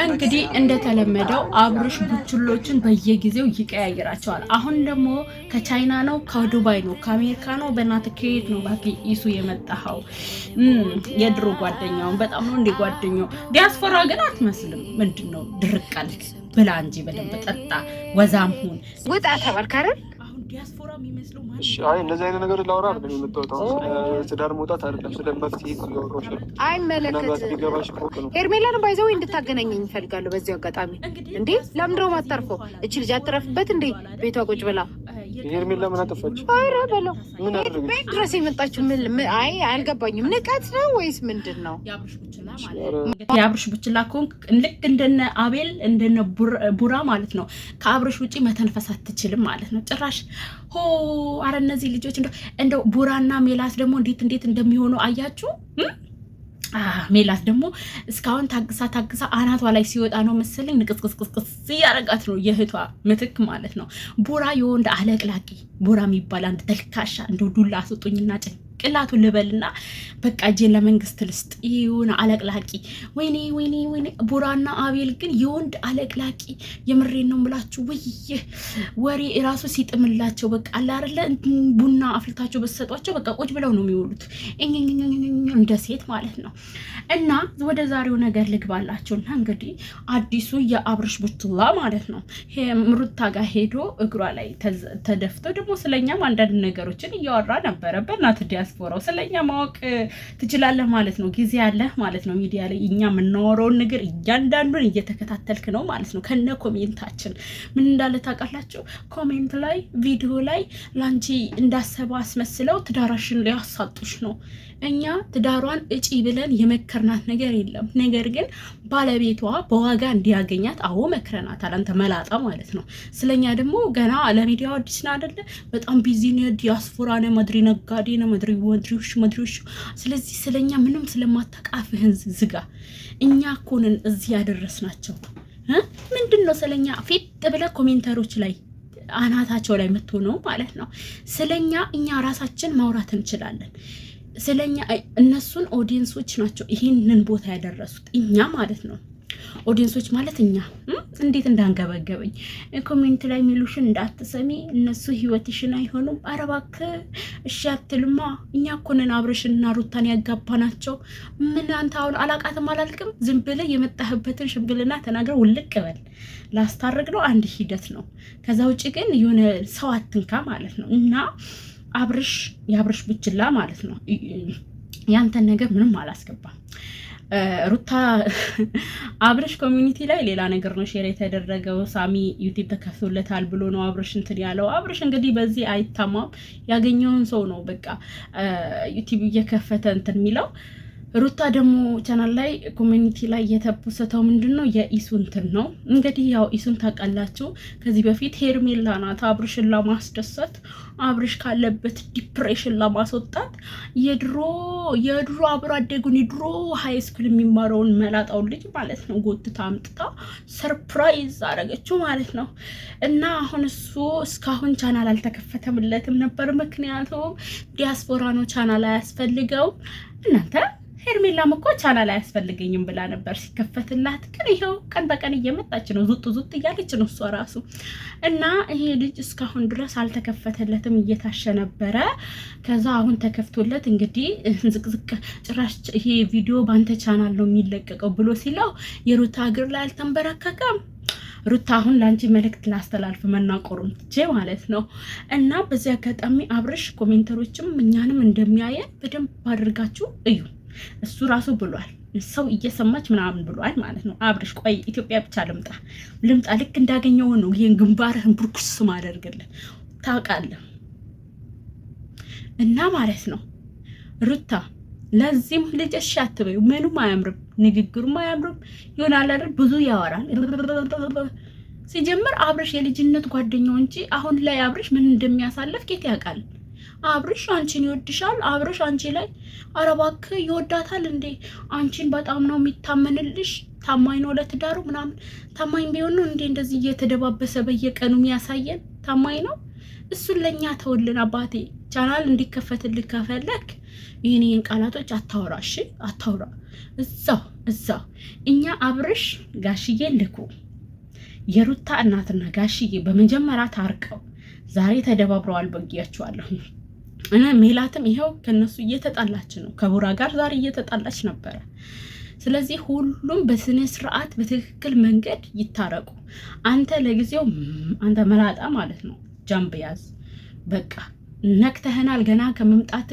እንግዲህ እንደተለመደው አብርሽ ቡችሎችን በየጊዜው ይቀያይራቸዋል። አሁን ደግሞ ከቻይና ነው ከዱባይ ነው ከአሜሪካ ነው በእናትህ ከየት ነው ባክ ኢሱ የመጣኸው? የድሮ ጓደኛውን በጣም ነው እንደ ጓደኛው ዲያስፖራ ግን አትመስልም። ምንድነው ድርቃልክ ብላ እንጂ በደንብ ጠጣ ወዛም ሁን ወጣ ተባልክ አይደል? ዲያስፖራ የሚመስለው ማለት እሺ። አይ እንደዚህ አይነት ነገር ላውራ አይደለም የምትወጣው፣ ትዳር መውጣት አይደለም ስለ መፍትሄ ያወራሽ አይመለከትም። ሄርሜላን ባይዘው እንድታገናኘኝ እፈልጋለሁ በዚህ አጋጣሚ። እንዴ ለምንድነው ማታርፈው? እቺ ልጅ አትረፍበት እንዴ ቤቷ ቁጭ ብላ። ሄርሜላ ምን አጠፋች? አረ በለው ምን አደረገች? ድረስ የመጣችው ምን? አይ አልገባኝም። ንቀት ነው ወይስ ምንድን ነው? የአብርሽ ቡችላ ኮንክ ልክ እንደነ አቤል እንደነ ቡራ ማለት ነው። ከአብርሽ ውጪ መተንፈስ አትችልም ማለት ነው ጭራሽ። አረ እነዚህ ልጆች እንደው ቡራና ሜላት ደግሞ እንዴት እንደሚሆኑ አያችሁ። ሜላት ደግሞ እስካሁን ታግሳ አናቷ ላይ ሲወጣ ነው መሰለኝ ንቅስቅስቅስ እያረጋት ነው የእህቷ ምትክ ማለት ነው። ቡራ የወንድ አለቅላቂ ቡራ የሚባል አንድ ተልካሻ እንደው ዱላ አስጡኝና ቅላቱን ልበልና በቃ እጄን ለመንግስት ልስጥ። ይሁን አለቅላቂ ወይኔ ቡራና አቤል ግን የወንድ አለቅላቂ የምሬን ነው የምላችሁ። ወይዬ ወሬ ራሱ ሲጥምላቸው በቃ አለ አይደለ ቡና አፍልታቸው በሰጧቸው በቃ ቁጭ ብለው ነው የሚውሉት እንደ ሴት ማለት ነው። እና ወደ ዛሬው ነገር ልግባላችሁና እንግዲህ አዲሱ የአብርሽ ቡችላ ማለት ነው ሩታ ጋር ሄዶ እግሯ ላይ ተደፍቶ ደግሞ ስለኛም አንዳንድ ነገሮችን እያወራ ነበረ። በእናት ዲያስፖራው ስለኛ ማወቅ ትችላለህ ማለት ነው። ጊዜ ያለህ ማለት ነው። ሚዲያ ላይ እኛ የምናወራውን ነገር እያንዳንዱን እየተከታተልክ ነው ማለት ነው። ከነ ኮሜንታችን ምን እንዳለ ታውቃላችሁ? ኮሜንት ላይ ቪዲዮ ላይ ላንቺ እንዳሰባ አስመስለው ትዳራሽን ሊያሳጡሽ ነው። እኛ ትዳሯን እጪ ብለን የመከርናት ነገር የለም። ነገር ግን ባለቤቷ በዋጋ እንዲያገኛት አዎ መክረናታል። አንተ መላጣ ማለት ነው። ስለኛ ደግሞ ገና ለሚዲያው አዲስ ነው አይደለ? በጣም ቢዚ ነው። ዲያስፖራ ነው፣ መድሪ ነጋዴ ነው፣ መድሪዎች። ስለዚህ ስለኛ ምንም ስለማታቃፍህን ዝጋ። እኛ እኮ ነን እዚህ ያደረስናቸው። ምንድነው ስለኛ ፊት ብለህ ኮሜንተሮች ላይ አናታቸው ላይ የምትሆነው ማለት ነው። ስለኛ እኛ ራሳችን ማውራት እንችላለን። ስለኛ እነሱን ኦዲየንሶች ናቸው ይሄንን ቦታ ያደረሱት፣ እኛ ማለት ነው። ኦዲየንሶች ማለት እኛ እንዴት እንዳንገበገበኝ ኮሜንት ላይ ሚሉሽን እንዳትሰሚ እነሱ ህይወትሽን አይሆኑም። ኧረ እባክህ እሺ አትልማ። እኛ እኮ ነን አብርሽና ሩታን ያጋባናቸው። ምን አንተ አሁን አላቃትም አላልክም? ዝም ብለህ የመጣህበትን ሽምግልና ተናግረው ውልቅ በል። ላስታርቅ ነው አንድ ሂደት ነው። ከዛ ውጭ ግን የሆነ ሰው አትንካ ማለት ነው። እና የአብርሽ ቡችላ ማለት ነው ያንተን ነገር ምንም አላስገባም። ሩታ አብርሽ ኮሚኒቲ ላይ ሌላ ነገር ነው ሼር የተደረገው። ሳሚ ዩቲዩብ ተከፍቶለታል ብሎ ነው አብርሽ እንትን ያለው። አብርሽ እንግዲህ በዚህ አይታማም። ያገኘውን ሰው ነው በቃ ዩቲዩብ እየከፈተ እንትን የሚለው። ሩታ ደግሞ ቻናል ላይ ኮሚኒቲ ላይ የተፖስተው ምንድነው የኢሱ እንትን ነው። እንግዲህ ያው ኢሱን ታውቃላችሁ። ከዚህ በፊት ሄርሜላ ናት አብርሽን ለማስደሰት አብርሽ ካለበት ዲፕሬሽን ለማስወጣት የድሮ አብሮ አደጉን የድሮ ሃይ ስኩል የሚማረውን መላጣውን ልጅ ማለት ነው ጎትታ አምጥታ ሰርፕራይዝ አረገችው ማለት ነው። እና አሁን እሱ እስካሁን ቻናል አልተከፈተምለትም ነበር። ምክንያቱም ዲያስፖራ ነው ቻናል አያስፈልገውም። እናንተ ሄርሜላም እኮ ቻናል አያስፈልገኝም ብላ ነበር ሲከፈትላት። ግን ይኸው ቀን በቀን እየመጣች ነው ዙጥ እያለች ነው እሷ ራሱ። እና ይሄ ልጅ እስካሁን ድረስ አልተከፈተለትም እየታሸ ነበረ። ከዛ አሁን ተከፍቶለት እንግዲህ ዝቅዝቅ ጭራሽ ይሄ ቪዲዮ ባንተ ቻናል ነው የሚለቀቀው ብሎ ሲለው የሩታ እግር ላይ አልተንበረከከም። ሩታ አሁን ለአንቺ መልእክት ላስተላልፍ መናቆሩን ትቼ ማለት ነው። እና በዚህ አጋጣሚ አብርሽ ኮሜንተሮችም እኛንም እንደሚያየን በደንብ አድርጋችሁ እዩ። እሱ ራሱ ብሏል፣ ሰው እየሰማች ምናምን ብሏል ማለት ነው። አብርሽ ቆይ ኢትዮጵያ ብቻ ልምጣ ልክ እንዳገኘው ነው ይሄን ግንባርህን ቡርኩስ ማደርግልህ ታውቃለህ። እና ማለት ነው ሩታ ለዚህም ልጅ እሺ አትበዩ። ምንም አያምርም፣ ንግግሩም አያምርም። ይሆናል አይደል ብዙ ያወራል። ሲጀምር አብርሽ የልጅነት ጓደኛው እንጂ አሁን ላይ አብርሽ ምን እንደሚያሳልፍ ኬት ያውቃል? አብርሽ አንቺን ይወድሻል። አብርሽ አንቺ ላይ ኧረ እባክህ ይወዳታል እንዴ? አንቺን በጣም ነው የሚታመንልሽ። ታማኝ ነው ለትዳሩ ምናምን። ታማኝ ቢሆን ነው እንዴ እንደዚህ እየተደባበሰ በየቀኑ የሚያሳየን? ታማኝ ነው። እሱን ለኛ ተወልን አባቴ። ቻናል እንዲከፈትልህ ከፈለክ ይህን ቃላቶች አታውራ። እሺ አታውራ። እዛው እኛ አብርሽ ጋሽዬ ልኩ የሩታ እናትና ጋሽዬ በመጀመሪያ ታርቀው ዛሬ ተደባብረዋል በጊያቸዋለሁ። እና ሜላትም ይኸው ከነሱ እየተጣላች ነው፣ ከቡራ ጋር ዛሬ እየተጣላች ነበረ። ስለዚህ ሁሉም በስነ ስርዓት በትክክል መንገድ ይታረቁ። አንተ ለጊዜው አንተ መላጣ ማለት ነው ጃምብ ያዝ። በቃ ነክተህናል። ገና ከመምጣት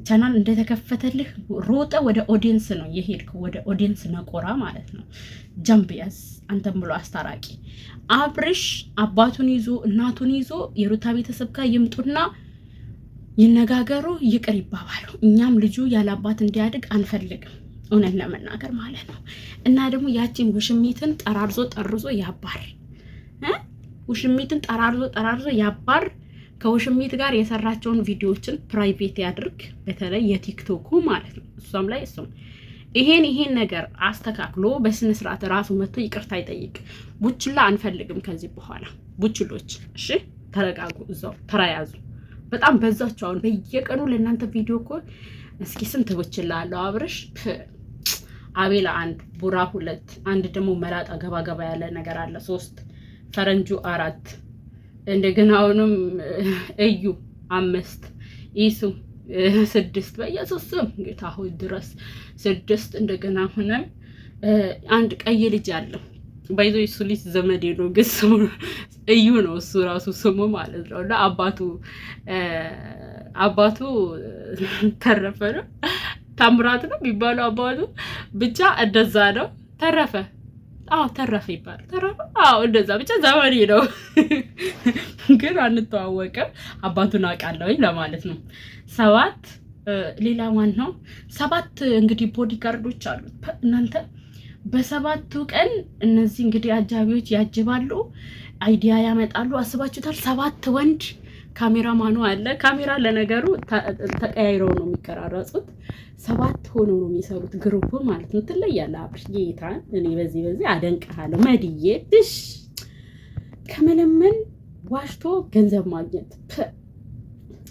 ቻናል እንደተከፈተልህ ሮጠ ወደ ኦዲየንስ ነው የሄድከው፣ ወደ ኦዲየንስ ነቆራ ማለት ነው። ጃምብ ያዝ አንተም ብሎ አስታራቂ አብርሽ አባቱን ይዞ እናቱን ይዞ የሩታ ቤተሰብ ጋር ይምጡና ይነጋገሩ፣ ይቅር ይባባሉ። እኛም ልጁ ያለ አባት እንዲያድግ አንፈልግም፣ እውነት ለመናገር ማለት ነው። እና ደግሞ ያቺን ውሽሚትን ጠራርዞ ጠርዞ ያባር፣ ውሽሚትን ጠራርዞ ያባር። ከውሽሚት ጋር የሰራቸውን ቪዲዮዎችን ፕራይቬት ያድርግ፣ በተለይ የቲክቶኩ ማለት ነው። እሷም ላይ እሱም ይሄን ነገር አስተካክሎ በስነ ስርዓት ራሱ መጥቶ ይቅርታ ይጠይቅ። ቡችላ አንፈልግም ከዚህ በኋላ ቡችሎች። እሺ ተረጋጉ፣ እዛው ተራያዙ። በጣም በዛቸው። አሁን በየቀኑ ለእናንተ ቪዲዮ እኮ እስኪ ስንት ቡችላ አለው አብርሽ። አቤላ 1፣ ቡራ 2፣ አንድ ደግሞ መላጣ ገባ ያለ ነገር አለ 3፣ ፈረንጁ 4፣ እንደገና አሁንም እዩ 5፣ ኢሱ 6፣ በኢየሱስ ስም ጌታ ሆይ ድረስ 6። እንደገና አሁንም አንድ ቀይ ልጅ አለ ባይዞ እሱ ልጅ ዘመዴ ነው፣ ግን ስሙ እዩ ነው እሱ ራሱ ስሙ ማለት ነው። እና አባቱ ተረፈ ነው ታምራት ነው የሚባለው አባቱ፣ ብቻ እንደዛ ነው። ተረፈ ይባላል። እንደዛ ብቻ ዘመዴ ነው፣ ግን አንተዋወቅም። አባቱን አውቃለሁኝ ለማለት ነው። 7 ሌላ ማን ነው? 7 እንግዲህ ቦዲጋርዶች አሉት እናንተ። በ7ቱ ቀን እነዚህ እንግዲህ አጃቢዎች ያጅባሉ፣ አይዲያ ያመጣሉ። አስባችሁታል? 7 ወንድ ካሜራማኑ አለ። ካሜራ ለነገሩ ተቀያይረው ነው የሚቀራረጹት። 7 ሆነው ነው የሚሰሩት ግሩፕ ማለት ነው። ትለያለህ አብርሽ ጌታን። እኔ በዚህ አደንቅሃለሁ። መድዬ ድሽ ከመለመን ዋሽቶ ገንዘብ ማግኘት።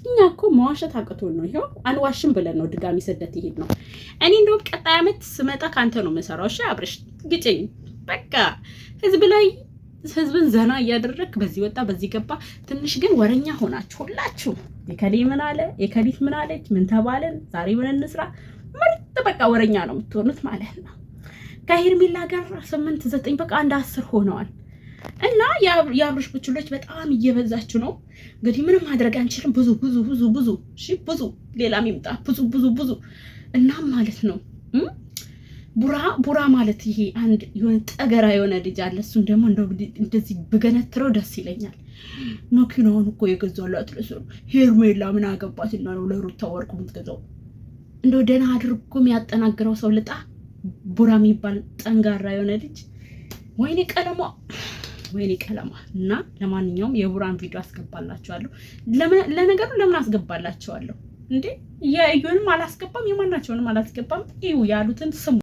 እኛ እኮ መዋሸት አቅቶን ነው። ይኸው አንዋሽም ብለን ነው ድጋሚ ስደት ይሄድ ነው። እኔ እንደውም ቀጣይ ዓመት ስመጣ ካንተ ነው የምሰራው። እሺ አብርሽ ግጭኝ። በቃ ህዝብን ዘና እያደረግ በዚህ ወጣ በዚህ ገባ። ትንሽ ግን ወረኛ ሆናችሁ ሁላችሁ። የከሌ ምን አለ፣ የከሊት ምን አለች፣ ምን ተባለን፣ ዛሬ ምን እንስራ፣ ምርጥ በቃ ወረኛ ነው የምትሆኑት ማለት ነው። ከሄርሜላ ጋር 8 9 በቃ 10 ሆነዋል። እና የአብርሽ ቡችሎች በጣም እየበዛችሁ ነው። እንግዲህ ምንም ማድረግ አንችልም። ብዙ እሺ ብዙ ሌላም ይምጣ ብዙ እና ማለት ነው። ቡራ ማለት ይሄ አንድ የሆነ ጠገራ የሆነ ልጅ አለ። እሱን ደግሞ እንደዚህ ብገነትረው ደስ ይለኛል። መኪናውን እኮ የገዛላት ሄርሜላ ምን አገባትና ነው ለሩታ ወርቅ የምትገዛው? እንደው ደህና አድርጎ የሚያጠናግረው ሰው ልጣ። ቡራ የሚባል ጠንጋራ የሆነ ልጅ ወይኔ ቀለማ እና ለማንኛውም የቡራን ቪዲዮ አስገባላችኋለሁ። ለነገሩ ለምን አስገባላችኋለሁ እንዴ? የእዩንም አላስገባም የማናቸውንም አላስገባም። እዩ ያሉትን ስሙ።